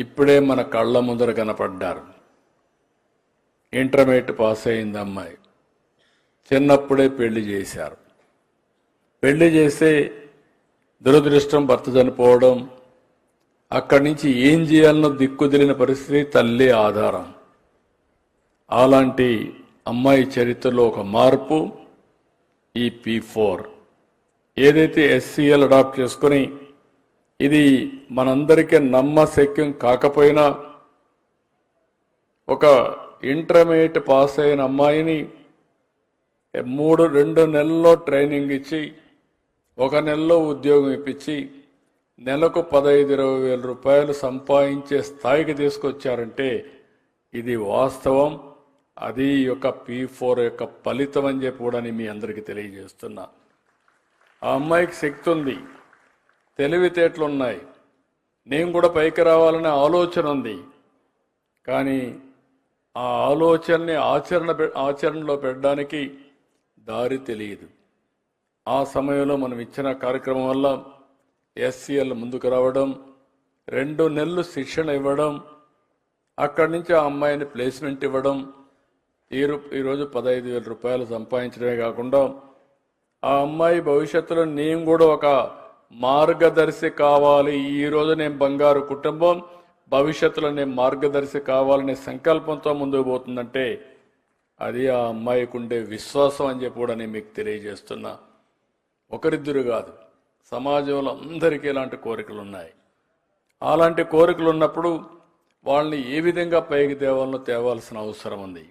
ఇప్పుడే మన కళ్ళ ముందర కనపడ్డారు. ఇంటర్మీడియట్ పాస్ అయింది అమ్మాయి. చిన్నప్పుడే పెళ్లి చేశారు. పెళ్లి చేస్తే దురదృష్టం భర్త చనిపోవడం, అక్కడి నుంచి ఏం చేయాలనో దిక్కుదిలిన పరిస్థితి, తల్లి ఆధారం. అలాంటి అమ్మాయి చరిత్రలో ఒక మార్పు ఈ P4 ఏదైతే SCL అడాప్ట్ చేసుకుని, ఇది మనందరికీ నమ్మశక్యం కాకపోయినా ఒక ఇంటర్మీడియట్ పాస్ అయిన అమ్మాయిని 2 నెలల్లో ట్రైనింగ్ ఇచ్చి 1 నెలలో ఉద్యోగం ఇప్పించి నెలకు 15-20 వేల రూపాయలు సంపాదించే స్థాయికి తీసుకొచ్చారంటే ఇది వాస్తవం. అది యొక్క P4 యొక్క ఫలితం అని చెప్పి కూడా మీ అందరికీ తెలియజేస్తున్నా. ఆ అమ్మాయికి శక్తి ఉంది, తెలివితేటలు ఉన్నాయి, నేను కూడా పైకి రావాలనే ఆలోచన ఉంది. కానీ ఆ ఆలోచనని ఆచరణలో పెట్టడానికి దారి తెలియదు. ఆ సమయంలో మనం ఇచ్చిన కార్యక్రమం వల్ల SCL ముందుకు రావడం, 2 నెలలు శిక్షణ ఇవ్వడం, అక్కడి నుంచి ఆ అమ్మాయిని ప్లేస్మెంట్ ఇవ్వడం, ఈరోజు 15,000 రూపాయలు సంపాదించడమే కాకుండా ఆ అమ్మాయి భవిష్యత్తులో నేను కూడా ఒక మార్గదర్శి కావాలి, ఈరోజు నేను బంగారు కుటుంబం, భవిష్యత్తులో నేను మార్గదర్శి కావాలనే సంకల్పంతో ముందుకు పోతుందంటే అది ఆ అమ్మాయికి ఉండే విశ్వాసం అని చెప్పి కూడా నేను మీకు తెలియజేస్తున్నా. ఒకరిద్దరు కాదు, సమాజంలో అందరికీ ఇలాంటి కోరికలు ఉన్నాయి. అలాంటి కోరికలు ఉన్నప్పుడు వాళ్ళని ఏ విధంగా పైకి తేవాలనో తేవాల్సిన అవసరం ఉంది.